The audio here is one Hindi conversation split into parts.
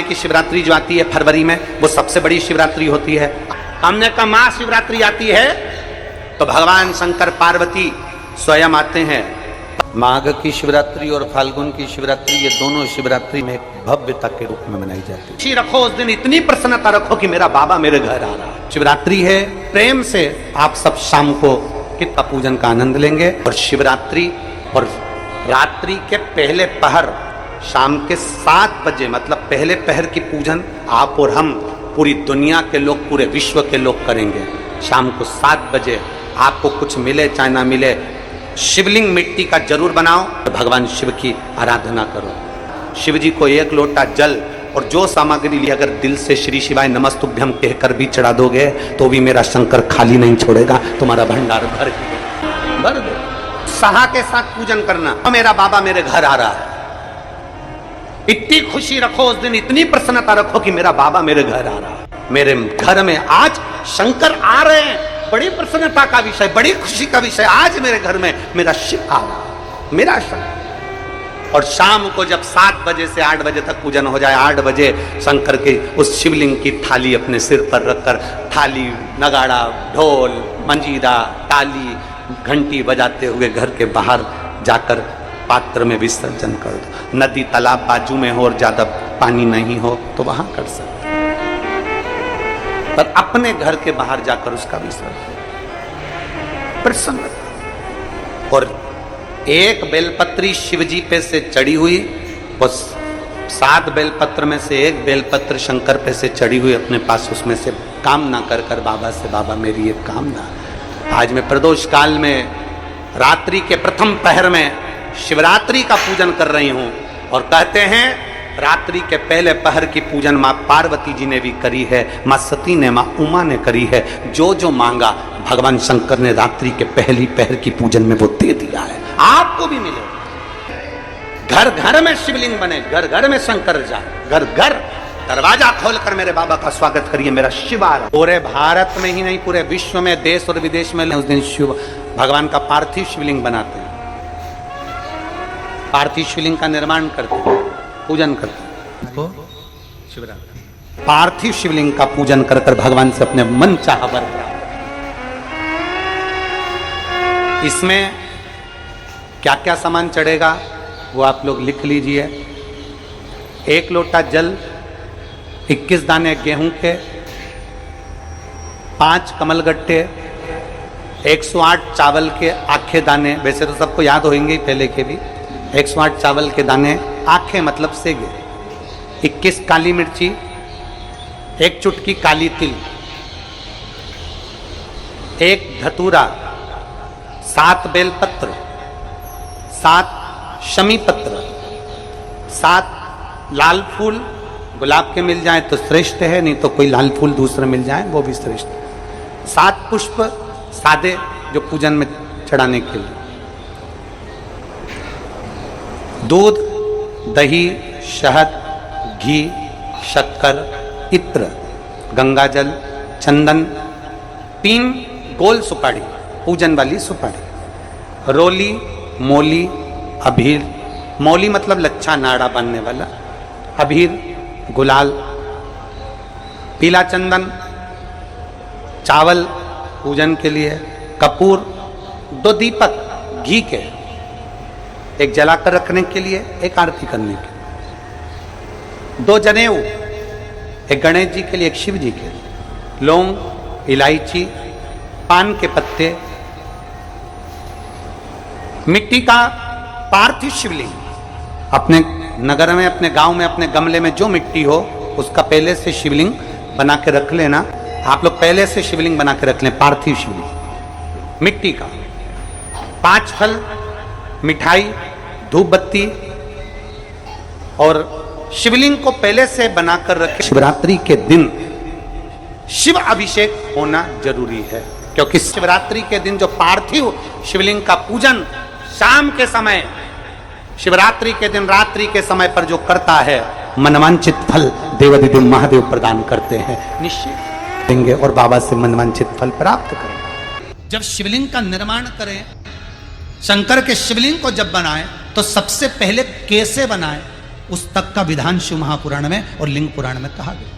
की शिवरात्रि जो आती है फरवरी में, वो सबसे बड़ी शिवरात्रि होती है। हमने कहा महाशिवरात्रि आती है तो भगवान शंकर पार्वती स्वयं आते हैं। माघ की शिवरात्रि और फाल्गुन की शिवरात्रि, ये दोनों शिवरात्रि में एक भव्यता के रूप में मनाई जाती है। खुशी रखो उस दिन, इतनी प्रसन्नता रखो कि मेरा बाबा मेरे घर आ रहा है। शिवरात्रि है, प्रेम से आप सब शाम को कितना पूजन का आनंद लेंगे। और शिवरात्रि और रात्रि के पहले पहर शाम के 7 बजे, मतलब पहले पहर की पूजन आप और हम, पूरी दुनिया के लोग, पूरे विश्व के लोग करेंगे। शाम को 7 बजे आपको कुछ मिले चाहे ना मिले, शिवलिंग मिट्टी का जरूर बनाओ, तो भगवान शिव की आराधना करो। शिव जी को 1 लोटा जल और जो सामग्री ली, अगर दिल से श्री शिवाय नमस्तुभ्यम कहकर भी चढ़ा दोगे तो भी मेरा शंकर खाली नहीं छोड़ेगा, तुम्हारा भंडार भर दे। सहा के साथ पूजन करना, मेरा बाबा मेरे घर आ रहा है। इतनी खुशी रखो उस दिन, इतनी प्रसन्नता रखो कि मेरा बाबा मेरे घर आ रहा है। मेरे घर में आज शंकर आ रहे हैं, बड़ी प्रसन्नता का विषय, बड़ी खुशी का विषय। आज मेरे घर में मेरा शिव आ रहा है, मेरा शंकर। और शाम को जब 7 बजे से 8 बजे तक पूजन हो जाए, 8 बजे शंकर के उस शिवलिंग की थाली अपने सिर पर रखकर, थाली, नगाड़ा, ढोल, मंजीरा, ताली, घंटी बजाते हुए घर के बाहर जाकर पात्र में विसर्जन कर दो। नदी तालाब बाजू में हो और ज्यादा पानी नहीं हो तो वहां कर सकते, पर अपने घर के बाहर जाकर उसका विसर्जन प्रसन्न। और एक बेलपत्री शिवजी पे से चढ़ी हुई, उस 7 बेलपत्र में से एक बेलपत्र शंकर पे से चढ़ी हुई अपने पास, उसमें से कामना कर कर बाबा से, बाबा मेरी एक कामना, आज मैं प्रदोष काल में रात्रि के प्रथम पहर में शिवरात्रि का पूजन कर रही हूं। और कहते हैं रात्रि के पहले पहर की पूजन मां पार्वती जी ने भी करी है, मां सती ने, मां उमा ने करी है। जो जो मांगा भगवान शंकर ने रात्रि के पहली पहर की पूजन में वो दे दिया है, आपको भी मिले। घर घर में शिवलिंग बने, घर घर में शंकर जाए, घर घर दरवाजा खोलकर मेरे बाबा का स्वागत करिए, मेरा शिव आ रहा। पूरे भारत में ही नहीं, पूरे विश्व में, देश और विदेश में उस दिन शिव भगवान का पार्थिव शिवलिंग बनाते हैं, पार्थिव शिवलिंग का निर्माण करते हैं, पूजन करते हैं। तो शिवरात्रि पार्थिव शिवलिंग का पूजन कर कर भगवान से अपने मन चाहा वर प्राप्त। इसमें क्या क्या सामान चढ़ेगा वो आप लोग लिख लीजिए। 1 लोटा जल, 21 दाने गेहूं के, 5 कमलगट्टे, 108 चावल के आखे दाने, वैसे तो सबको याद होंगे ही पहले के भी। 108 चावल के दाने, आखे मतलब सेगे, 21 काली मिर्ची, 1 चुटकी काली तिल, 1 धतूरा, 7 बेलपत्र, 7 शमी पत्र, 7 लाल फूल, गुलाब के मिल जाए तो श्रेष्ठ है, नहीं तो कोई लाल फूल दूसरा मिल जाए वो भी श्रेष्ठ है। 7 पुष्प सादे जो पूजन में चढ़ाने के लिए, दूध, दही, शहद, घी, शक्कर, इत्र, गंगाजल, चंदन, 3 गोल सुपारी, पूजन वाली सुपारी, रोली, मोली, अभीर, मौली मतलब लच्छा नाड़ा बांधने वाला, अभीर, गुलाल, पीला चंदन, चावल पूजन के लिए, कपूर, 2 दीपक घी के, एक जलाकर रखने के लिए, एक आरती करने के लिए, 2 जनेऊ, एक गणेश जी के लिए, एक शिव जी के लिए, लौंग, इलायची, पान के पत्ते, मिट्टी का पार्थिव शिवलिंग। अपने नगर में, अपने गांव में, अपने गमले में जो मिट्टी हो उसका पहले से शिवलिंग बना के रख लेना। आप लोग पहले से शिवलिंग बना के रख लें, पार्थिव शिवलिंग मिट्टी का। 5 फल, मिठाई, धूप बत्ती, और शिवलिंग को पहले से बनाकर रखे। शिवरात्रि के दिन शिव अभिषेक होना जरूरी है, क्योंकि शिवरात्रि के दिन जो पार्थिव शिवलिंग का पूजन शाम के समय, शिवरात्रि के दिन रात्रि के समय पर जो करता है, मनवांचित फल देवाधिदेव महादेव प्रदान करते हैं, निश्चित देंगे और बाबा से मनवांचित फल प्राप्त करेंगे। जब शिवलिंग का निर्माण करें, शंकर के शिवलिंग को जब बनाएं तो सबसे पहले कैसे बनाएं, उस तक का विधान शिव महापुराण में और लिंग पुराण में कहा गया।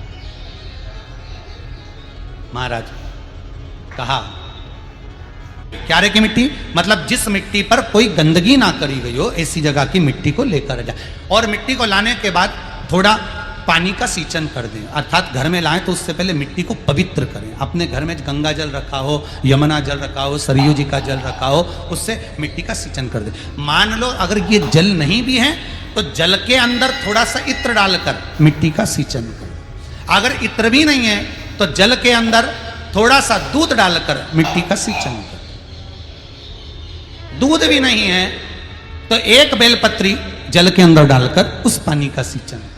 महाराज कहा क्यारे की मिट्टी मतलब जिस मिट्टी पर कोई गंदगी ना करी गई हो ऐसी जगह की मिट्टी को लेकर जाए, और मिट्टी को लाने के बाद थोड़ा पानी का सींचन कर दें, अर्थात घर में लाएं तो उससे पहले मिट्टी को पवित्र करें। अपने घर में गंगा जल रखा हो, यमुना जल रखा हो, सरयू जी का जल रखा हो, उससे मिट्टी का सींचन कर दें। मान लो अगर ये जल नहीं भी है तो जल के अंदर थोड़ा सा इत्र डालकर मिट्टी का सींचन करें। अगर इत्र भी नहीं है तो जल के अंदर थोड़ा सा दूध डालकर मिट्टी का सींचन करें। दूध भी नहीं है तो एक बेलपत्री जल के अंदर डालकर उस पानी का सींचन करें।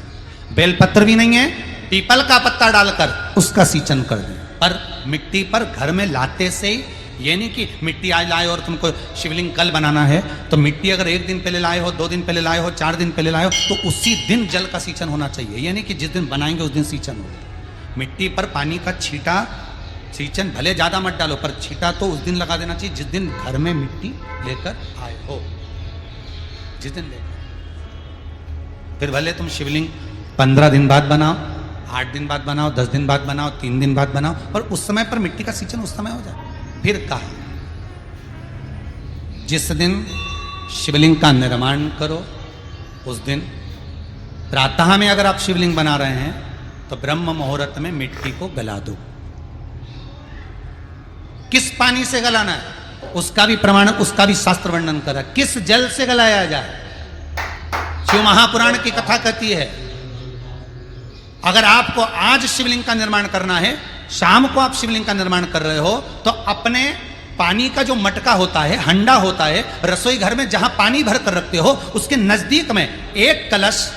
बेलपत्र भी नहीं है, पीपल का पत्ता डालकर उसका सींचन कर दें। पर मिट्टी पर घर में लाते से ही, ये नहीं कि मिट्टी आज लाए और तुमको शिवलिंग कल बनाना है तो मिट्टी अगर 1 दिन पहले लाए हो, 2 दिन पहले लाए हो, 4 दिन पहले लाए हो तो उसी दिन जल का सींचन होना चाहिए। ये नहीं कि जिस दिन बनाएंगे उस दिन सींचन हो। मिट्टी पर पानी का छींटा, सींचन भले ज्यादा मत डालो पर छींटा तो उस दिन लगा देना चाहिए जिस दिन घर में मिट्टी लेकर आए हो, जिस दिन लेकर। फिर भले तुम शिवलिंग 15 दिन बाद बनाओ, 8 दिन बाद बनाओ, 10 दिन बाद बनाओ, 3 दिन बाद बनाओ, पर उस समय पर मिट्टी का सींचन उस समय हो जाए। फिर कहा जिस दिन शिवलिंग का निर्माण करो उस दिन प्रातः में अगर आप शिवलिंग बना रहे हैं तो ब्रह्म मुहूर्त में मिट्टी को गला दो। किस पानी से गलाना है उसका भी प्रमाण, उसका भी शास्त्र वर्णन करा। किस जल से गलाया जाए, शिव महापुराण की कथा कहती है अगर आपको आज शिवलिंग का निर्माण करना है, शाम को आप शिवलिंग का निर्माण कर रहे हो तो अपने पानी का जो मटका होता है, हंडा होता है, रसोई घर में जहां पानी भर कर रखते हो उसके नजदीक में एक कलश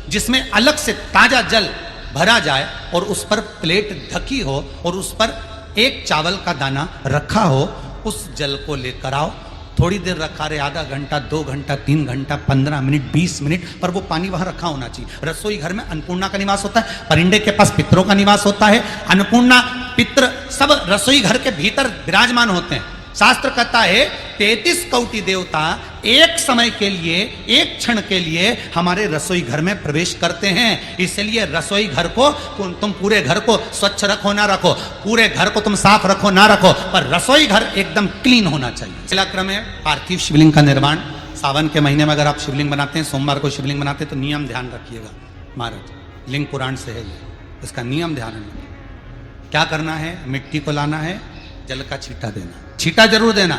जिसमें अलग से ताजा जल भरा जाए और उस पर प्लेट ढकी हो और उस पर एक चावल का दाना रखा हो, उस जल को लेकर आओ। थोड़ी देर रखा रहे, आधा घंटा, 2 घंटा, 3 घंटा, 15 मिनट, 20 मिनट, पर वो पानी वहां रखा होना चाहिए। रसोई घर में अन्नपूर्णा का निवास होता है, परिंदे के पास पितरों का निवास होता है। अन्नपूर्णा, पित्र सब रसोई घर के भीतर विराजमान होते हैं। शास्त्र कहता है 33 कोटि देवता एक समय के लिए, एक क्षण के लिए हमारे रसोई घर में प्रवेश करते हैं। इसलिए रसोई घर को तुम पूरे घर को स्वच्छ रखो ना रखो, पूरे घर को तुम साफ रखो ना रखो, पर रसोई घर एकदम क्लीन होना चाहिए। अगला क्रम है पार्थिव शिवलिंग का निर्माण। सावन के महीने में अगर आप शिवलिंग बनाते हैं, सोमवार को शिवलिंग बनाते हैं तो नियम ध्यान रखिएगा महाराज, लिंग पुराण से है ये, इसका नियम ध्यान रखिए। क्या करना है, मिट्टी को लाना है, जल का छींटा देना, छींटा जरूर देना,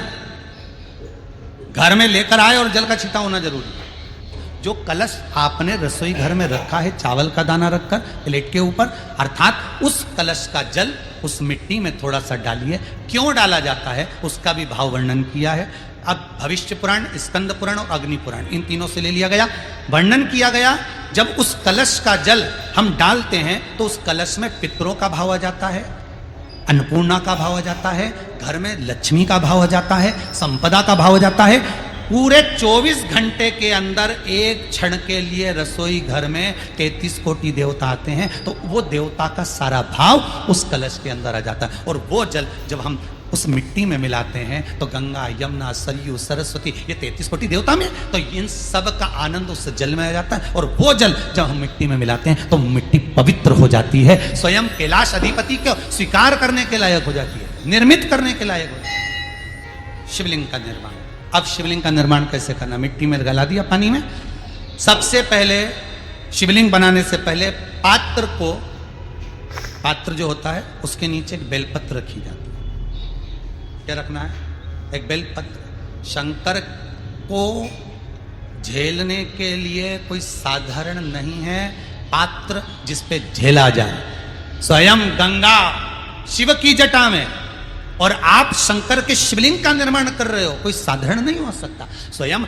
घर में लेकर आए और जल का छींटा होना जरूरी। जो कलश आपने रसोई घर में रखा है चावल का दाना रखकर प्लेट के ऊपर, अर्थात उस कलश का जल उस मिट्टी में थोड़ा सा डालिए। क्यों डाला जाता है उसका भी भाव वर्णन किया है। अब भविष्य पुराण, स्कंद पुराण और अग्नि पुराण, इन तीनों से ले लिया गया, वर्णन किया गया। जब उस कलश का जल हम डालते हैं तो उस कलश में पितरों का भाव आ जाता है, अन्नपूर्णा का भाव आ जाता है, घर में लक्ष्मी का भाव आ जाता है, संपदा का भाव आ जाता है। पूरे 24 घंटे के अंदर एक क्षण के लिए रसोई घर में 33 कोटि देवता आते हैं, तो वो देवता का सारा भाव उस कलश के अंदर आ जाता है। और वो जल जब हम उस मिट्टी में मिलाते हैं तो गंगा, यमुना, सरयू, सरस्वती, ये 33 कोटि देवता में, तो इन सब का आनंद उस जल में आ जाता है। और वो जल जब हम मिट्टी में मिलाते हैं तो मिट्टी पवित्र हो जाती है, स्वयं कैलाश अधिपति को स्वीकार करने के लायक हो जाती है, निर्मित करने के लायक हो जाती है। शिवलिंग का निर्माण। अब शिवलिंग का निर्माण कैसे करना, मिट्टी में गला दिया पानी में। सबसे पहले शिवलिंग बनाने से पहले पात्र को, पात्र जो होता है उसके नीचे एक बेलपत्र रखी जाती है। क्या रखना है, एक बेलपत्र। शंकर को झेलने के लिए कोई साधारण नहीं है पात्र जिसपे झेला जाए। स्वयं गंगा शिव की जटा में, और आप शंकर के शिवलिंग का निर्माण कर रहे हो, कोई साधारण नहीं हो सकता। स्वयं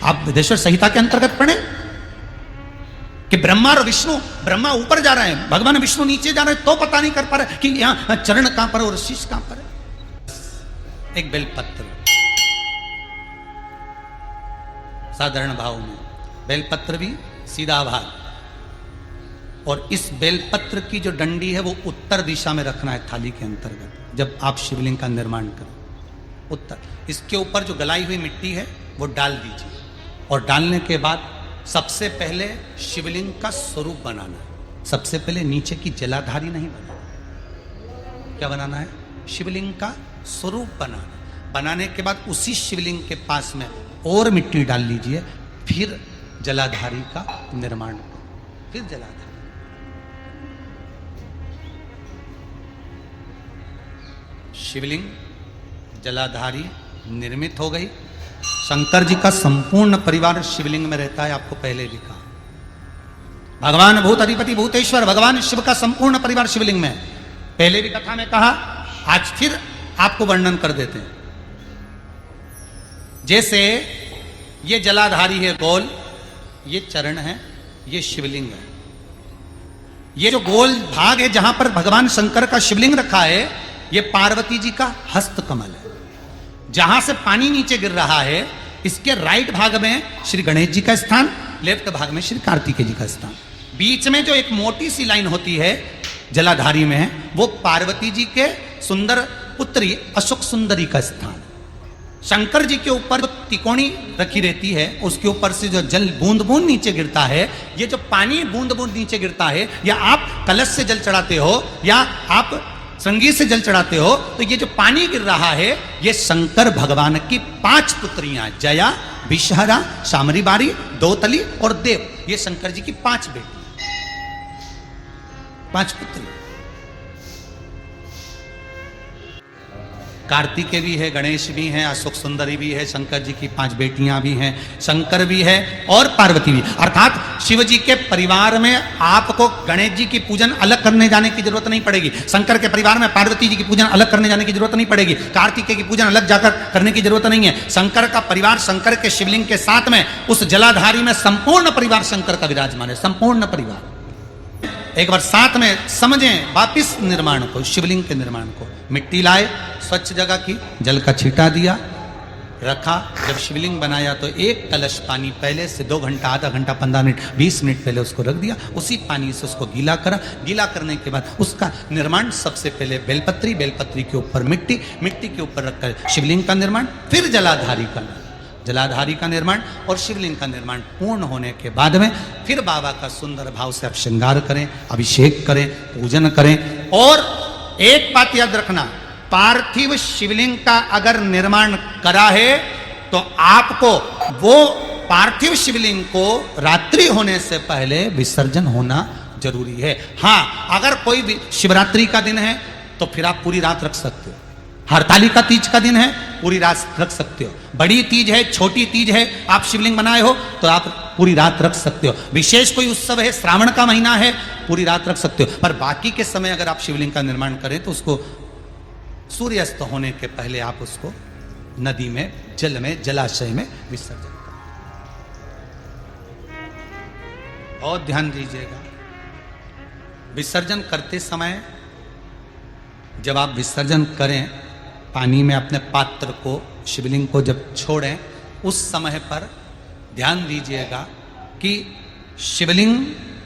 आप विदेश्वर संहिता के अंतर्गत पढ़े कि ब्रह्मा और विष्णु, ब्रह्मा ऊपर जा रहे हैं, भगवान विष्णु नीचे जा रहे हैं, तो पता नहीं कर पा रहे कि यहां चरण कहां पर और शीश कहां पर है। एक बेलपत्र साधारण भाव में, बेलपत्र भी सीधा भाग, और इस बेलपत्र की जो डंडी है वो उत्तर दिशा में रखना है थाली के अंतर्गत। जब आप शिवलिंग का निर्माण करें उत्तर, इसके ऊपर जो गलाई हुई मिट्टी है वो डाल दीजिए, और डालने के बाद सबसे पहले शिवलिंग का स्वरूप बनाना है। सबसे पहले नीचे की जलाधारी नहीं बनाना। क्या बनाना है? शिवलिंग का स्वरूप बनाना। बनाने के बाद उसी शिवलिंग के पास में और मिट्टी डाल लीजिए, फिर जलाधारी का निर्माण करो। फिर जलाधारी, शिवलिंग जलाधारी निर्मित हो गई। शंकर जी का संपूर्ण परिवार शिवलिंग में रहता है, आपको पहले भी कहा। भगवान भूत अधिपति भूतेश्वर भगवान शिव का संपूर्ण परिवार शिवलिंग में है। पहले भी कथा में कहा, आज फिर आपको वर्णन कर देते हैं। जैसे ये जलाधारी है गोल, ये चरण है, ये शिवलिंग है। ये जो गोल भाग है जहां पर भगवान शंकर का शिवलिंग रखा है, ये पार्वती जी का हस्त कमल है। जहां से पानी नीचे गिर रहा है, इसके राइट भाग में श्री गणेश जी का स्थान, लेफ्ट भाग में श्री कार्तिकेय जी का स्थान। बीच में जो एक मोटी सी लाइन होती है जलाधारी में है, वो पार्वती जी के सुंदर पुत्री अशोक सुंदरी का स्थान। शंकर जी के ऊपर जो तिकोनी रखी रहती है, उसके ऊपर से जो जल बूंद बूंद नीचे गिरता है, ये जो पानी बूंद बूंद नीचे गिरता है, या आप कलश से जल चढ़ाते हो या आप संगीत से जल चढ़ाते हो, तो ये जो पानी गिर रहा है, ये शंकर भगवान की 5 पुत्रियां, जया, विषहरा, शामरी बारी, दोतली और देव। ये शंकर जी की 5 बेटी, 5 पुत्री। कार्तिकेय भी है, गणेश भी हैं, अशोक सुंदरी भी है, शंकर जी की 5 बेटियां भी हैं, शंकर भी है और पार्वती भी। अर्थात शिव जी के परिवार में आपको गणेश जी की पूजन अलग करने जाने की जरूरत नहीं पड़ेगी। शंकर के परिवार में पार्वती जी की पूजन अलग करने जाने की जरूरत नहीं पड़ेगी। कार्तिकेय की पूजन अलग जाकर करने की जरूरत नहीं है। शंकर का परिवार शंकर के शिवलिंग के साथ में उस जलाधारी में संपूर्ण परिवार शंकर का विराजमान है, संपूर्ण परिवार। एक बार साथ में समझें वापिस निर्माण को, शिवलिंग के निर्माण को। मिट्टी लाए, स्वच्छ जगह की, जल का छींटा दिया, रखा। जब शिवलिंग बनाया तो एक कलश पानी पहले से 2 घंटा, आधा घंटा, 15 मिनट, 20 मिनट पहले उसको रख दिया। उसी पानी से उसको गीला करा। गीला करने के बाद उसका निर्माण सबसे पहले बेलपत्री, बेलपत्री के ऊपर मिट्टी, मिट्टी के ऊपर रखकर शिवलिंग का निर्माण, फिर जलाधारी का निर्माण और शिवलिंग का निर्माण पूर्ण होने के बाद में फिर बाबा का सुंदर भाव से आप श्रृंगार करें, अभिषेक करें, पूजन करें। और एक बात याद रखना, पार्थिव शिवलिंग का अगर निर्माण करा है तो आपको वो पार्थिव शिवलिंग को रात्रि होने से पहले विसर्जन होना जरूरी है। हाँ, अगर कोई शिवरात्रि का दिन है तो फिर आप पूरी रात रख सकते हो। हरतालिका तीज का दिन है, पूरी रात रख सकते हो। बड़ी तीज है, छोटी तीज है, आप शिवलिंग बनाए हो तो आप पूरी रात रख सकते हो। विशेष कोई उत्सव है, श्रावण का महीना है, पूरी रात रख सकते हो। पर बाकी के समय अगर आप शिवलिंग का निर्माण करें तो उसको सूर्यास्त होने के पहले आप उसको नदी में, जल में, जलाशय में विसर्जन करें। बहुत ध्यान दीजिएगा, विसर्जन करते समय जब आप विसर्जन करें, पानी में अपने पात्र को, शिवलिंग को जब छोड़ें, उस समय पर ध्यान दीजिएगा कि शिवलिंग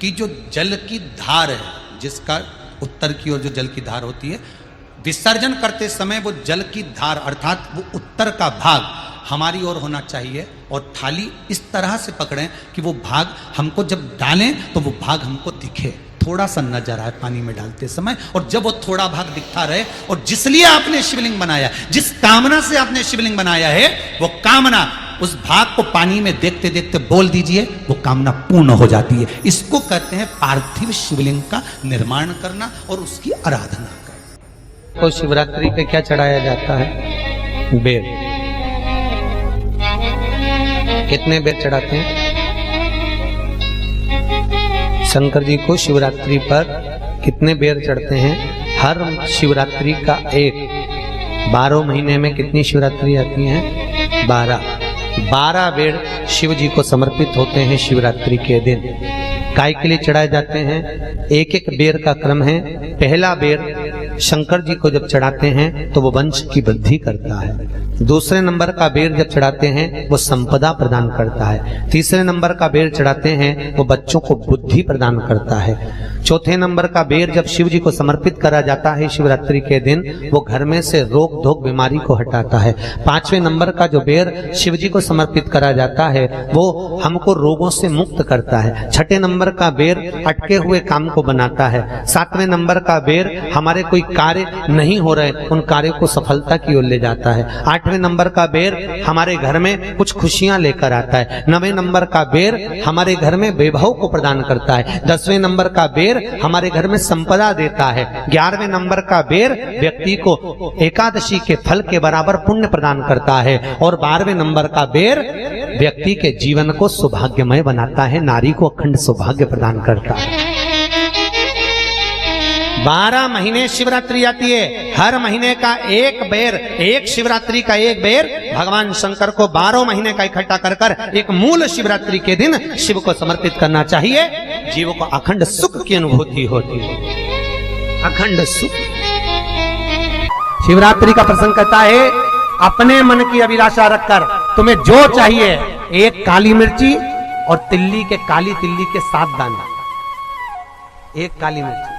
की जो जल की धार है, जिसका उत्तर की ओर जो जल की धार होती है, विसर्जन करते समय वो जल की धार अर्थात वो उत्तर का भाग हमारी ओर होना चाहिए। और थाली इस तरह से पकड़ें कि वो भाग हमको जब डालें तो वो भाग हमको दिखे, थोड़ा सा नजर आए पानी में डालते समय। और जब वो थोड़ा भाग दिखता रहे, और जिसलिए आपने शिवलिंग बनाया, जिस कामना से आपने शिवलिंग बनाया है, वो कामना उस भाग को पानी में देखते देखते बोल दीजिए, वो कामना पूर्ण हो जाती है। इसको कहते हैं पार्थिव शिवलिंग का निर्माण करना और उसकी आराधना करना। तो शिवरात्रि पे क्या चढ़ाया जाता है? बेर। कितने बेर चढ़ाते हैं? शंकर जी को शिवरात्रि पर कितने बेर चढ़ते हैं? हर शिवरात्रि का एक। 12 महीने में कितनी शिवरात्रि आती हैं? 12 बेर शिव जी को समर्पित होते हैं शिवरात्रि के दिन। काय के लिए चढ़ाए जाते हैं? एक एक बेर का क्रम है। पहला बेर शंकर जी को जब चढ़ाते हैं तो वो वंश की वृद्धि करता है। दूसरे नंबर का बेर जब चढ़ाते हैं वो संपदा प्रदान करता है। तीसरे नंबर का बेर चढ़ाते हैं वो बच्चों को बुद्धि प्रदान करता है। चौथे नंबर का बेर जब शिव जी को समर्पित करा जाता है शिवरात्रि के दिन, वो घर में से रोग धोक बीमारी को हटाता है। पांचवें नंबर का जो बेर शिव जी को समर्पित करा जाता है वो हमको रोगों से मुक्त करता है। छठे नंबर का बेर अटके हुए काम को बनाता है। सातवें नंबर का बेर हमारे कोई कार्य नहीं हो रहे उन कार्यों को सफलता की ओर ले जाता है। आठवें नंबर का बेर हमारे घर में कुछ खुशियां लेकर आता है। नवें नंबर का बेर हमारे घर में वैभव को प्रदान करता है। 10वें नंबर का बेर हमारे घर में संपदा देता है। 11वें नंबर का बेर व्यक्ति को एकादशी के फल के बराबर पुण्य प्रदान करता है। और 12वें नंबर का बेर व्यक्ति के जीवन को सौभाग्यमय बनाता है, नारी को अखंड सौभाग्य प्रदान करता है। 12 महीने शिवरात्रि आती है। हर महीने का एक बेर, एक शिवरात्रि का एक बेर भगवान शंकर को 12 महीने का इकट्ठा कर कर एक मूल शिवरात्रि के दिन शिव को समर्पित करना चाहिए। जीवों को अखंड सुख की अनुभूति होती है, अखंड सुख। शिवरात्रि का प्रसंग कहता है अपने मन की अभिलाषा रखकर तुम्हें जो चाहिए, एक काली मिर्ची और तिल्ली के, काली तिल्ली के 7 दाने। एक काली मिर्ची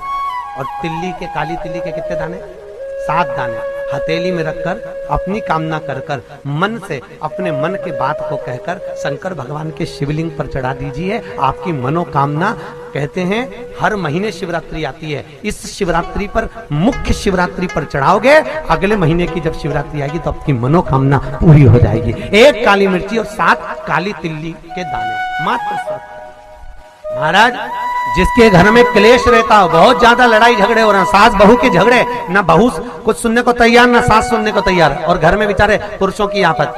और तिल्ली के, काली तिल्ली के कितने दाने? 7 दाने हथेली में रखकर अपनी कामना कर कर मन से अपने मन के बात को कहकर शंकर भगवान के शिवलिंग पर चढ़ा दीजिए। आपकी मनोकामना, कहते हैं हर महीने शिवरात्रि आती है, इस शिवरात्रि पर, मुख्य शिवरात्रि पर चढ़ाओगे, अगले महीने की जब शिवरात्रि आएगी तो आपकी मनोकामना पूरी हो जाएगी। एक काली मिर्ची और 7 काली तिल्ली के दाने, मात्र 7। महाराज जिसके घर में क्लेश रहता हो, बहुत ज्यादा लड़ाई झगड़े हो रहे हैं, सास बहू के झगड़े, ना बहू कुछ सुनने को तैयार ना सास सुनने को तैयार, और घर में बेचारे पुरुषों की आफत,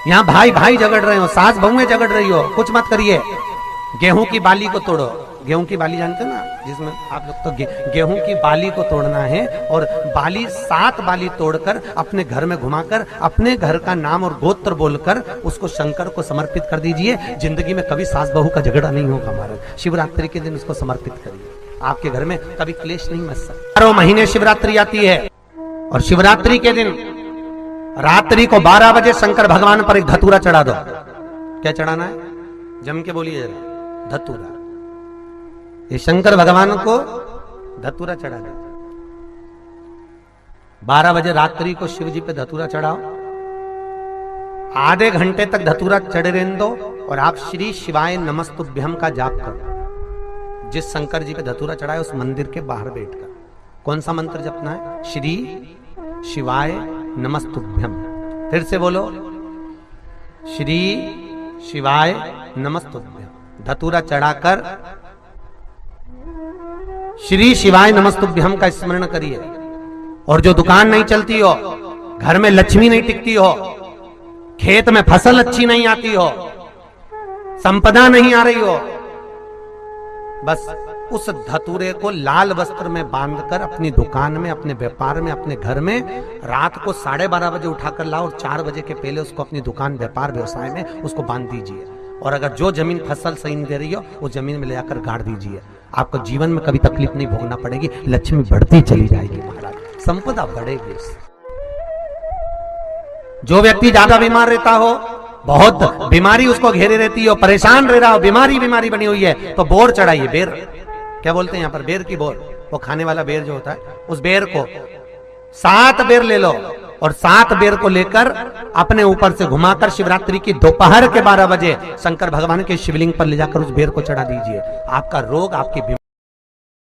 यहाँ भाई भाई झगड़ रहे हो, सास बहुएं झगड़ रही हो, कुछ मत करिए। गेहूं की बाली को तोड़ो। गेहूं की बाली जानते हो ना, जिसमें आप लोग तो गेहूं की बाली को तोड़ना है, और बाली 7 बाली तोड़कर अपने घर में घुमाकर अपने घर का नाम और गोत्र बोलकर उसको शंकर को समर्पित कर दीजिए। जिंदगी में कभी सास बहू का झगड़ा नहीं होगा। हमारे शिवरात्रि के दिन उसको समर्पित करिए, आपके घर में कभी क्लेश नहीं मच सकता। 12 महीने शिवरात्रि आती है और शिवरात्रि के दिन रात्रि को 12 बजे शंकर भगवान पर एक धतूरा चढ़ा दो। क्या चढ़ाना है? जम के बोलिए जरा। धतूरा। ये शंकर भगवान को धतूरा चढ़ा दो। 12 बजे रात्रि को शिव जी पे धतूरा चढ़ाओ। आधे घंटे तक धतूरा चढ़े रहने दो और आप श्री शिवाय नमस्तुभ्यम का जाप करो। जिस शंकर जी पे धतूरा चढ़ाए उस मंदिर के बाहर बैठकर कौन सा मंत्र जपना है? श्री शिवाय नमस्तुभ्यम। फिर से बोलो, श्री शिवाय नमस्तुभ्यम। धतूरा चढ़ाकर श्री शिवाय नमस्तुभ्यम का स्मरण करिए। और जो दुकान नहीं चलती हो, घर में लक्ष्मी नहीं टिकती हो, खेत में फसल अच्छी नहीं आती हो, संपदा नहीं आ रही हो, बस उस धतूरे को लाल वस्त्र में बांधकर अपनी दुकान में, अपने व्यापार में, अपने घर में रात को 12:30 बजे उठाकर लाओ और 4 बजे के पहले उसको अपनी दुकान, व्यापार, व्यवसाय में उसको बांध दीजिए। और अगर जो जमीन फसल सही नहीं दे रही हो वो जमीन में ले जाकर गाड़ दीजिए। आपको जीवन में कभी तकलीफ नहीं भोगना पड़ेगी, लक्ष्मी बढ़ती चली जाएगी महाराज, संपदा बढ़ेगी। जो व्यक्ति ज्यादा बीमार रहता हो, बहुत बीमारी उसको घेरे रहती हो, परेशान रह रहा हो, बीमारी बनी हुई है, तो बोर चढ़ाइए। बेर, क्या बोलते हैं यहाँ पर? बेर की बोर, वो खाने वाला बेर जो होता है, उस बेर को 7 बेर ले लो और 7 बेर को लेकर अपने ऊपर से घुमाकर शिवरात्रि की दोपहर के 12 बजे शंकर भगवान के शिवलिंग पर ले जाकर उस बेर को चढ़ा दीजिए। आपका रोग, आपकी